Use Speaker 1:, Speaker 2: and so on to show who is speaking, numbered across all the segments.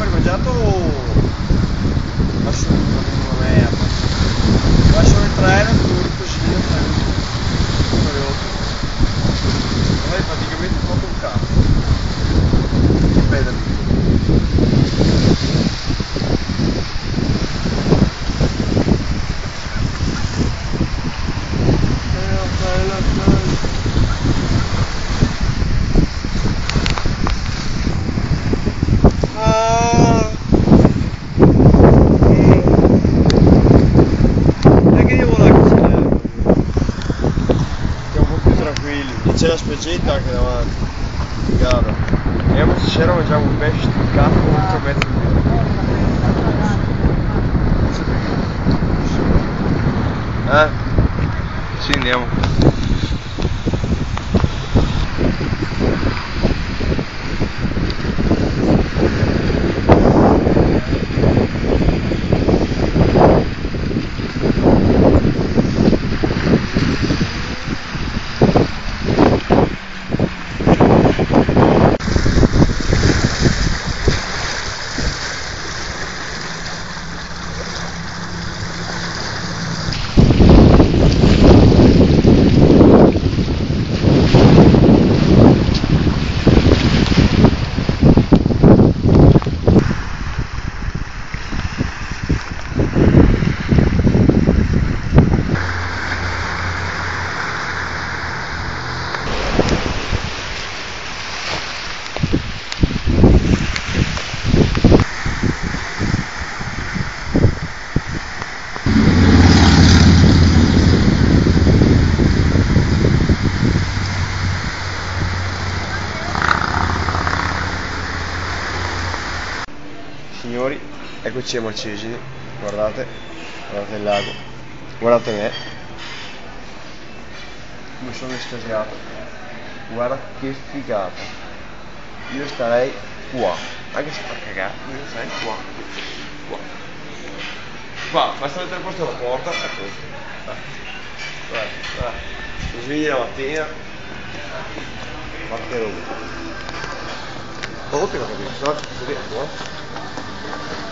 Speaker 1: fuori mangiato o assolutamente una merda. Lasciamo entrare un tour così, poi praticamente poco un cazzo. Pedali. C'è la spiaggetta anche davanti, gara. Andiamo stasera, mangiamo un pesce steccato con un mezzo di Sì, andiamo. Signori, eccoci a Marcesini, guardate, guardate il lago, guardate me, mi sono estasiato, guarda che figata, io starei qua, anche se fa cagare, io starei qua, basta mettere posto alla porta, ecco, guarda, mi svegli la mattina, parte roba. Oh, che non capisco, sono tutto dentro,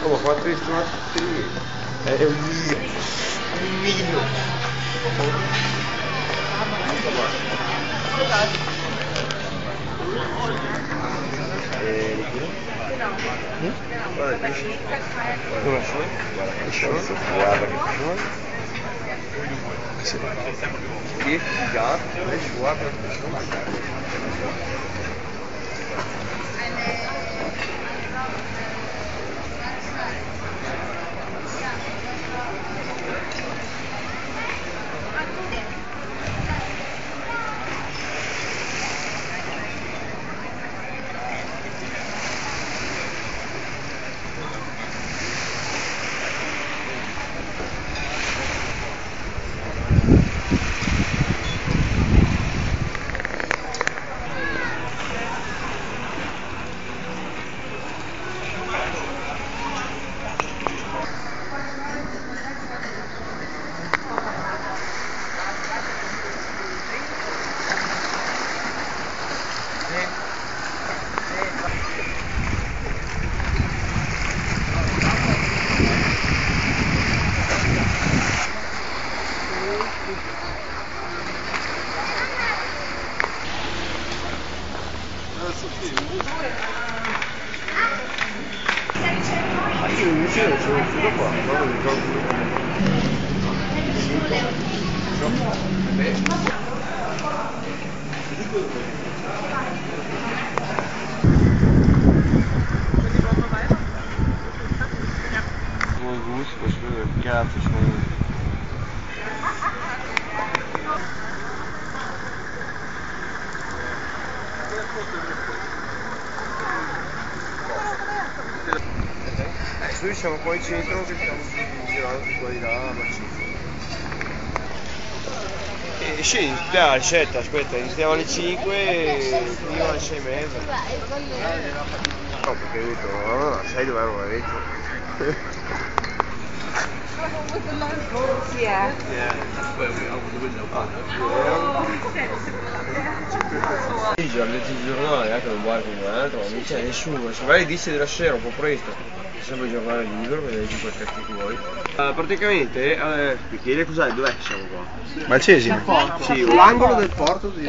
Speaker 1: oh, ma quanto hai visto tutti lì? È un miglio. Guarda il pesce. Dove sono? Guarda che pesce. Guarda che pesce. Che figata. Guarda che pesce. Cazzo sono. Noi siamo qua in centro che stiamo girando qua di là a Macino. E scendi, la scelta, aspetta, iniziamo alle 5 e finiamo alle 6 e mezza. No, perché hai detto, no, sai dove ero, hai detto.
Speaker 2: Yeah.
Speaker 1: Il giornale, anche non guardi un altro, non c'è nessuno, se vai alle 10 della sera un po' presto, c'è sempre il giornale libero, che leggi quel cazzo che vuoi. Praticamente, Michele, cos'è? Dov'è che siamo qua?
Speaker 3: Malcesine.
Speaker 1: Sì, l'angolo del porto di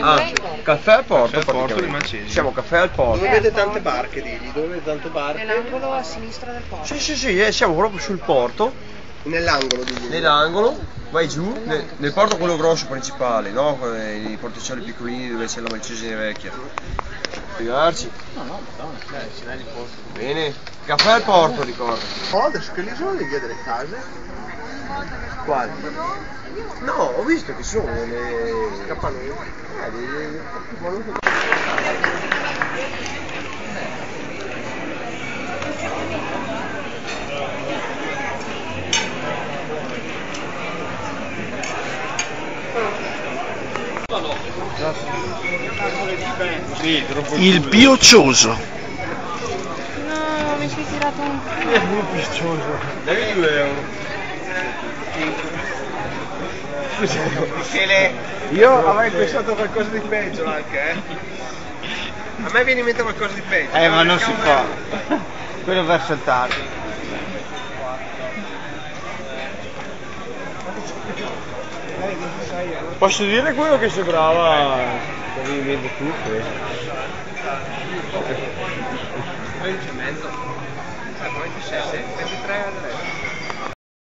Speaker 1: caffè al porto,
Speaker 3: Porto di Malcesine.
Speaker 1: Siamo caffè al porto.
Speaker 2: Dove vedete tante
Speaker 1: barche, digli, dove vedete tante barche?
Speaker 2: Nell'angolo a sinistra del porto.
Speaker 1: Sì, siamo proprio sul porto.
Speaker 3: Nell'angolo, digli.
Speaker 1: Nell'angolo, vai giù, nel porto quello grosso principale, no? I porticcioli piccolini dove c'è la Malcesine vecchia. Spiegarci.
Speaker 3: No, madonna. Ce l'hai il posto.
Speaker 1: Bene. Caffè al porto, ricordo.
Speaker 3: Oh, adesso che lì sono le vie delle case?
Speaker 1: Quali? No, ho visto che sono le
Speaker 3: Capannoni.
Speaker 4: Il pioccioso.
Speaker 2: No, mi si è tirato un...
Speaker 1: Dai 2 euro.
Speaker 3: Michele, io avrei pensato qualcosa di peggio anche, eh. A me viene in mente qualcosa di peggio.
Speaker 4: Ma non si fa. Quello verso il tardi.
Speaker 1: Posso dire quello che sembrava che avevi in mente tu?
Speaker 3: 20 e mezzo. 23 adesso.